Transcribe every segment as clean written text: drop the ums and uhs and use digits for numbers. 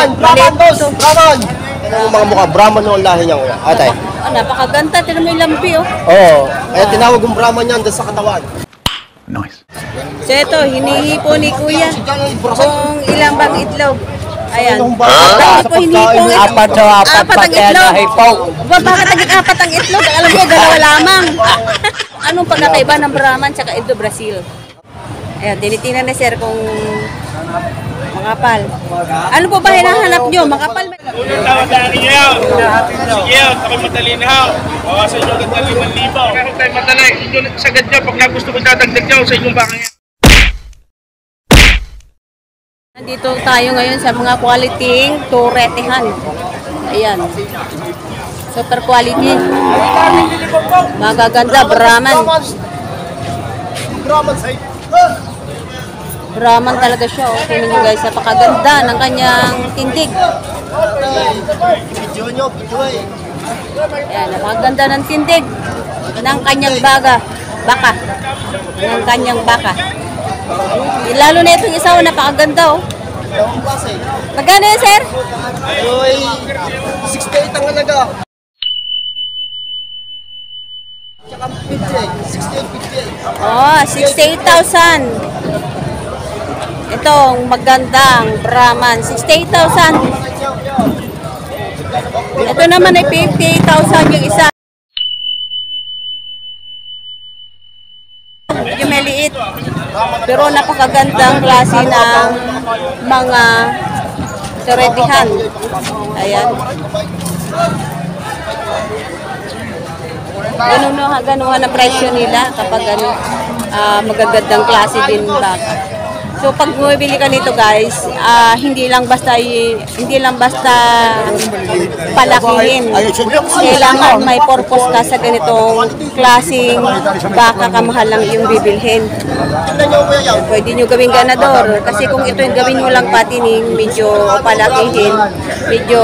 Brahman! Brahman, boss! Brahman! Ano yung mga mukha? Brahman yung lahi niya, kuya. Atay. Napakaganda. Tinan mo yung lampi, oh. Oo. Kaya tinawag yung Brahman yan doon sa katawan. Nice. So ito, hinihipo ni Kuya kung ilang bang itlog. Ayan. Bakit ko hinihipo ang apat sa apat ang itlog. Bakit naging apat ang itlog? Alam ko, dalawa lamang. Anong pagkakaiba ng Brahman tsaka Indo Brazil? Ayan, tinitingnan na sir kung makapal. Ano po ba hinahanap nyo? Makapal ba? Tawadari niyo. Sige, ako madali na ho. Bawasan nyo agad ng 5,000. Kaya huwag tayo madali. Inyo sagad nyo. Pag gusto ko dadagdag nyo sa inyong baka yan. Nandito tayo ngayon sa mga quality turetehan. Ayan. Super quality. Magaganda, Brahman. Brahman side. Brahman talaga siya. Oh. Tingnan nyo guys, napakaganda ng kanyang tindig. Video nyo, video eh. Ayan, napakaganda ng tindig ng kanyang baka. Ng kanyang baka. Lalo na itong isa, napakaganda oh. Magkano yun, sir? Ay, 68 ang halaga. Tsaka 58, 68, 58. Oh, 68,000. Itong magandang Brahman, 68,000. Ito naman ay 58,000 yung isa. Yung maliit. Pero napakagandang klase ng mga turetehan. Ayan. Ganun ang presyo nila kapag magagandang klase din baka. So pag bumibili ka nito guys, hindi lang basta palakihin. Kailangan may purpose ka sa ganitong klaseng baka kamahal lang yung bibilhin. Pwede nyo gawing ganador kasi kung ito yung gawin mo lang patining, medyo palakihin, medyo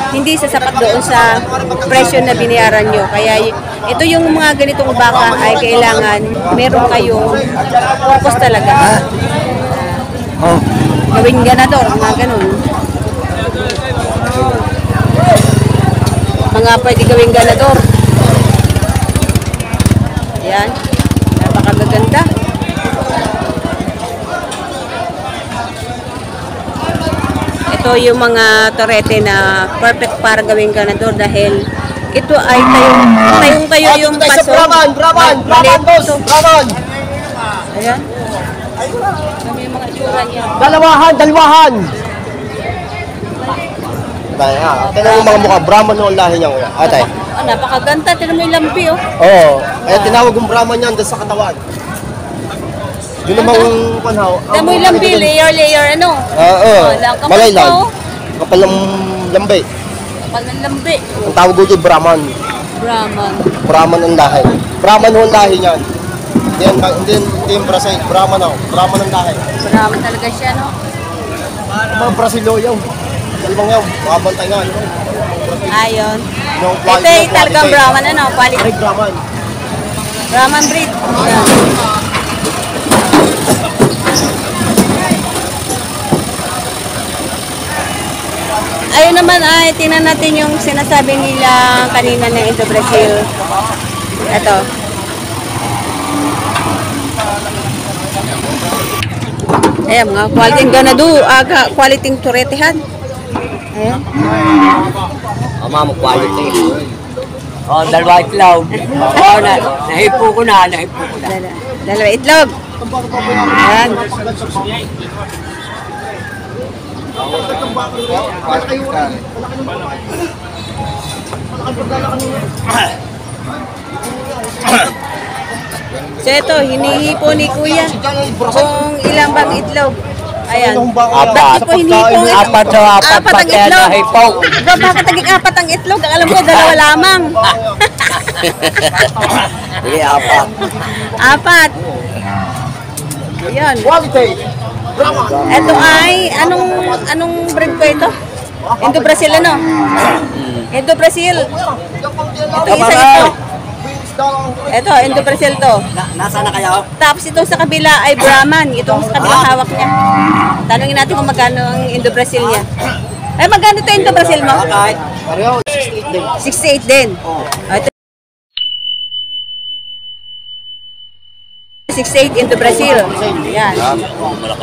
hindi sasapat doon sa presyo na binayaran nyo. Kaya ito yung mga ganitong baka ay kailangan meron kayong purpose talaga. Oh. Gawing ganador, mga ganun. Mga pwede gawing ganador. Ayan. Napakaganda. Ito yung mga torete na perfect para gawing ganador dahil ito ay tayong yung paso. Brahman, boss! Brahman! Ayan. Kami yung mga itsura niya. Dalawahan! Kaya, tingnan yung mga mukha. Brahman yung lahi niya, kuya. Atay. Napakaganda. Tingnan mo yung lampi, oh. Oo. Kaya tinawag yung Brahman yan doon sa katawan. Yun namang panhaw. Tingnan mo yung lampi, layer, ano? Oo. Malaylan. Oh. Kapal ng lambi. Kapal ng lambi. Ang tawag ko yung Brahman. Brahman ang lahi. Brahman yung lahi niyan. Hindi yung Brazil. Brahman ang lahi. Brahman talaga siya, no? Mga Brasilo yaw. Dalawang yaw. Makabantay nga. Ayun. Ito ay talagang Brahman, ano? Quality. Ay, Brahman. Brahman breed. Ayan. Ayun naman ay tingnan natin yung sinasabi nila kanina ng Indo Brazil. Ito. Ayan, mga quality ganado, quality turetehan. Ayan. Ama mo quality. Oh, dalawa itlog. Oh, nahipo ko na. Dalawa itlog. Ayan. So ito, hinihipo ni Kuya kung ilang bang itlog. Ayan. Apat. Apat sa apat ang itlog. nahipo. Bakit naging apat ang itlog? Alam ko, dalawa lamang. Sige, apat. Apat. Ayan. Quality. Ito ay, anong breed ko ito? Indo Brazil, ano? Indo Brazil. Ito isa ito. Ito, Indo Brazil to. Nasaan na kayo? Tapos ito sa kabila ay Brahman. Ito sa kabilang hawak niya. Tanungin natin kung magkano ang Indo Brazil niya. Ay, magkano ito yung Brazil mo? Kahit. Pareho, 68 din. 68 din. Ah, ito. 68 into Brazil. Yan.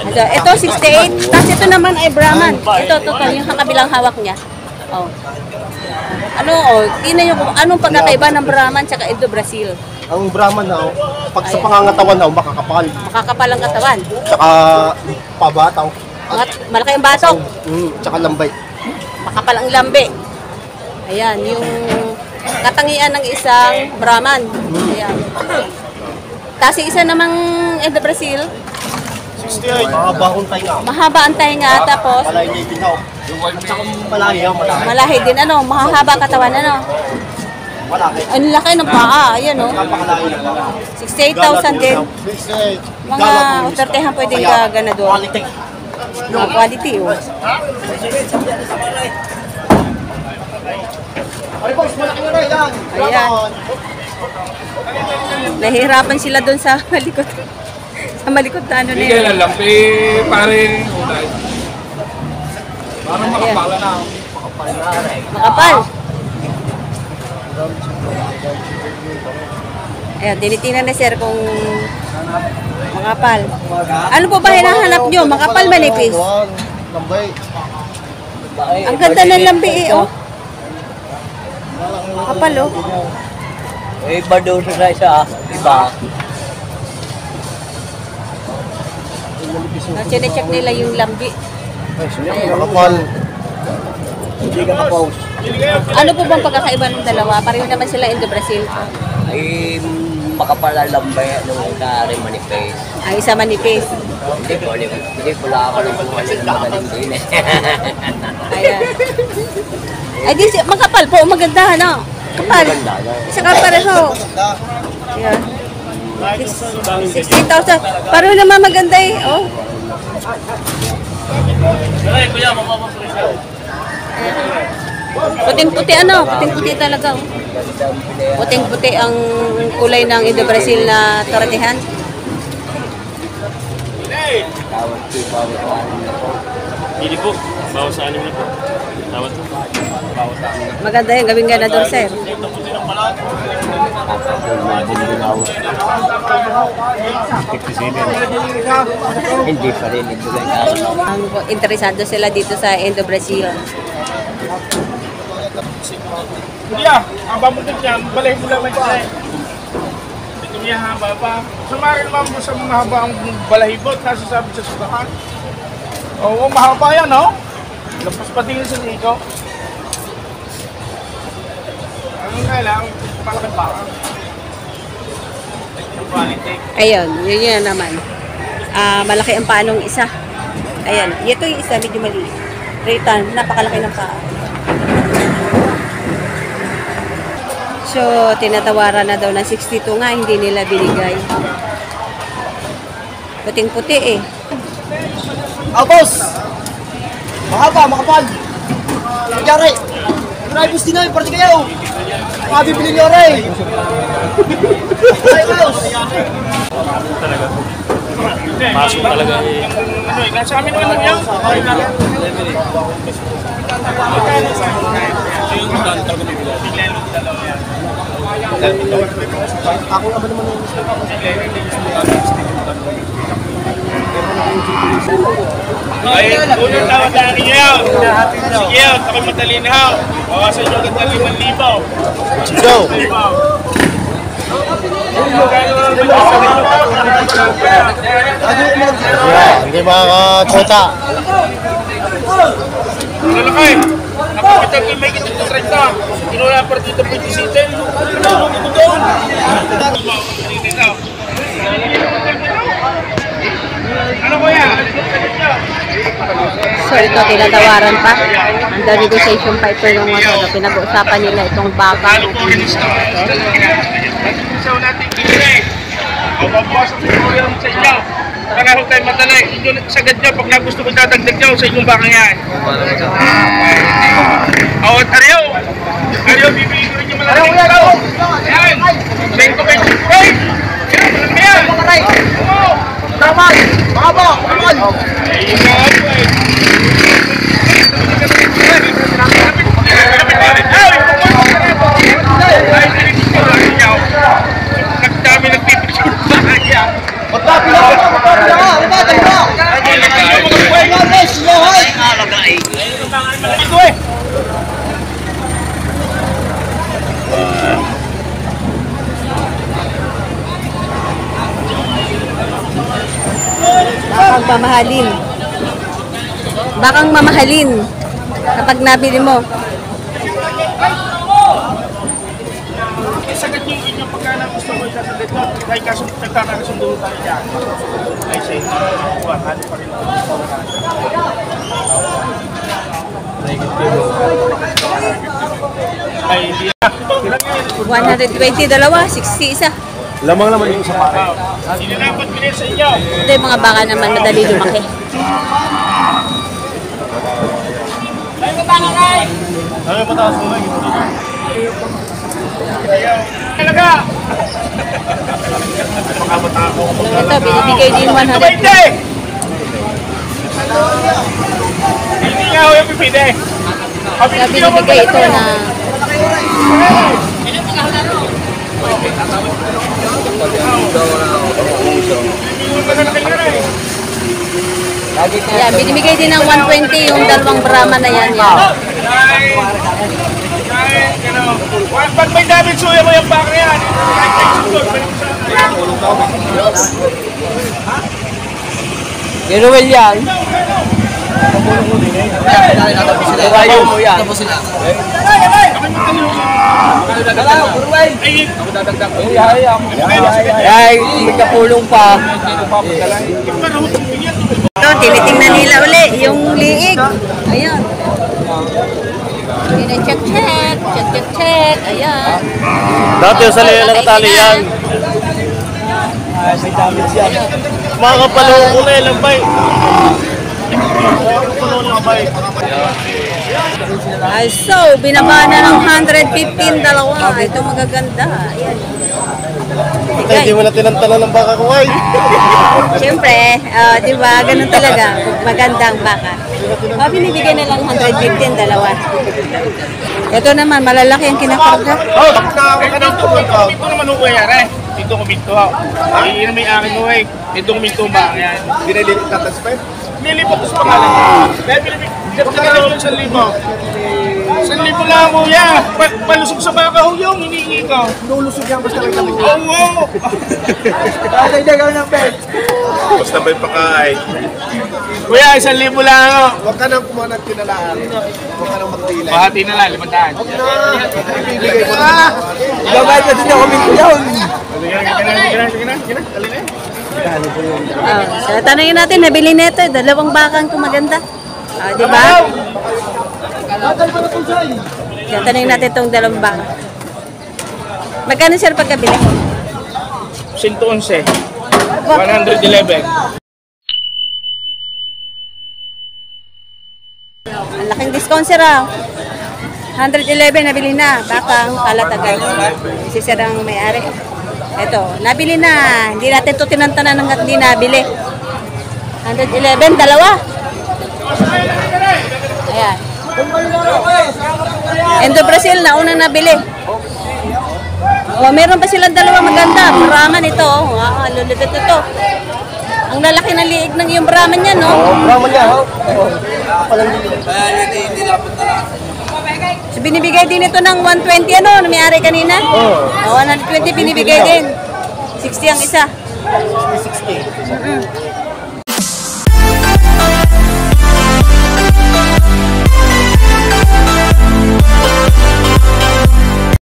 Ito 68. Tapos ito naman ay Brahman. Ito, yung kabilang hawak niya. Oh. Ano, tingnan nyo kung anong pagkakaiba ng Brahman tsaka Indo Brazil. Ang Brahman na, pag sa pangangatawan na, makakapal. Makakapal ang katawan. Tsaka pabataw. Malaki ang batok. Tsaka lambay. Makapal ang lambi. Ayan, yung katangian ng isang Brahman. Ayan. Tapos yung isa namang Indo Brazil, 68, mahaba ang tainga. mahaba ang tainga, tapos Malayo niya yung binaw. At saka malayo, malayo. malahi din, mahahaba ang katawan, Malaki. Ang laki ng paa, ayan, Napakalayo na. 68,000 din. 68. Mga utertehan pwedeng ganador. Quality. Mga quality, Ay, boss, malaki na rin yan. Ayan. Nahihirapan sila doon sa malikot. Sa malikot na ano na Hindi yun. kaya lang, pare unay. Parang makapala na. Makapal. Ayan, tinitingnan na sir kung makapal. Ano po ba hinahanap nyo? Makapal, manipis? Lambay. Ang ganda ng lambi Makapal, Iba doon sa isa. Iba. Chine-check nila yung lambi. Makapal. Hindi ka ma-post. Ano po bang pagkakaiba ng dalawa? Pareho naman sila Indo Brazil. Ay makapala lambay nung kari manifest. Ang isa manipis. Hindi pula ako ng magaling din eh. Ayan. Ay, di, makapal po. Maganda, Kapal. Saka pareho. Ayan. 16,000. Pareho naman maganda Kuya, mapapapresyo. Puting-puti puting-puti talaga. Puting-puti ang kulay ng Indo Brazil na tortehan. Hindi po. Bawas sa anim na po. Tawad po. Maganda yung gawing ganador, sir. Hindi pa rin ito ganyan. Ang interesado sila dito sa Indo Brazil. Kuya, ang bambutin niyan, balay mo lang siya. Ito niya haba pa. Sumari naman mo sa mahaba ang balahibot, nasasabi sa sudahan. Oo, mahaba yan, Lampas pa tingin sa nito. Ano nga lang, palaki pa. Ayun, yun naman. Malaki ang panong isa. Ayan, ito yung isa, medyo maliit. Raytan, napakalaki ng paa. So, tinatawaran na daw ng 62 nga, hindi nila binigay. Puting-puti Boss! Mahaba, makapal. Nangyari. Drivers din na, party kayo. Mabibili nyo rin. Ay, boss. Pasok talaga nasa amin naman yan. Ako naman naman yung Ay, unang tawad na akin yan. Sige, ako'y matalinaw. Bawasan nyo agad ng 5,000. Go! Hindi makakota. Ano na kayo? Napakatag yung may kitang 30. Kinula pa dito 27. Ano mo doon? Ano ko yan? So, ito, tinatawaran pa. Under negotiation pa ito yung pinag-uusapan nila itong baka. Ano po rin ito? Isa natin kinire. O mabasa ko yung sa inyo. Para ho tayo matalay. Sagad nyo, pag nagusto ko dadagdag nyo sa inyong baka yan. O, Aryo! Aryo, bibili ko rin yung malaking tao. Yan! Sayin ko kayo, right? Yan, malaki yan! Oo! Tama! Mahaba! Makapal! Ayun nga po eh. mamahalin. Bakang mamahalin kapag nabili mo. Sagat yung inyong pagkana gusto mo sa dito. Dahil kaso nagkakasundo tayo dyan. Ay sa inyo. Ano pa rin. Ay, hindi na. 120 dalawa, 60 isa. Lamang naman yung isa pa. Hindi na dapat bilhin sa inyo. Ito yung mga baka naman madali lumaki. Ano yung mataas mo lang? Talaga! Ito, binibigay din 100. Hindi nga ako yung pipide. Kaya binibigay ito na kaya binibigay din ng 120 yung dalawang Brahman na yan. Pag may David Suya mo yung baka yan. Iruel yan. Iwayo mo yan. Ay, magkapulong pa. Ito, tinitingnan nila uli yung liig. Ayan. Check. Ayan. Dati yung sa liya nakatali yan. May damage yan. Mga kapalong ko na ilang bay. So, binaba na ng 115 dalawa. Ito magaganda. Ayan. Hindi mo na tinantanan ng baka ko ay. Siyempre, di ba, ganun talaga. Magandang baka. Binibigyan na lang 115 dalawa. Ito naman, malalaki ang kinakarga. Ito naman ho kayari. Ito kuminto ho. Iyon may akin ho eh. Ito kuminto ba? Ayan. Dinililit na taspay? Nilipot ko sa pangalan. Dahil pinipigyan ko 1,000. 1,000 lang mo ya. Palusog sa baka ho yung hinihingi ko. Lulusog yan basta lang kami. Oo! Dagdagan ng bed. Basta may pakain. Kuya, 1,000 lang ako. Huwag ka nang kumanag kinalaan. Huwag ka nang magtilay. Bahati na lang, 500. Ibibigay ko na. Gabay pa din ako minto yun. So, tanongin natin, nabili nito. Dalawang bakang kumaganda. Di ba? Yan, tanongin natin itong dalawang baka. Magkano sir pagkabili? 111. 111. Ang laking discount sir 111 nabili na. Bakang kalatagan. Si sir ang may-ari. Ito, nabili na. Hindi natin ito tinantanan hanggat hindi nabili. 111, dalawa. Ayan. Endo Brazil na unang nabili. Meron pa silang dalawa maganda. Brahman ito. Lulubit ito. Ang lalaki ng liig ng yung Brahman yan, no? Brahman yan, ho? So, binibigay din ito ng 120, ano? May-ari kanina? Oo. 120 binibigay din. 60 ang isa. 60.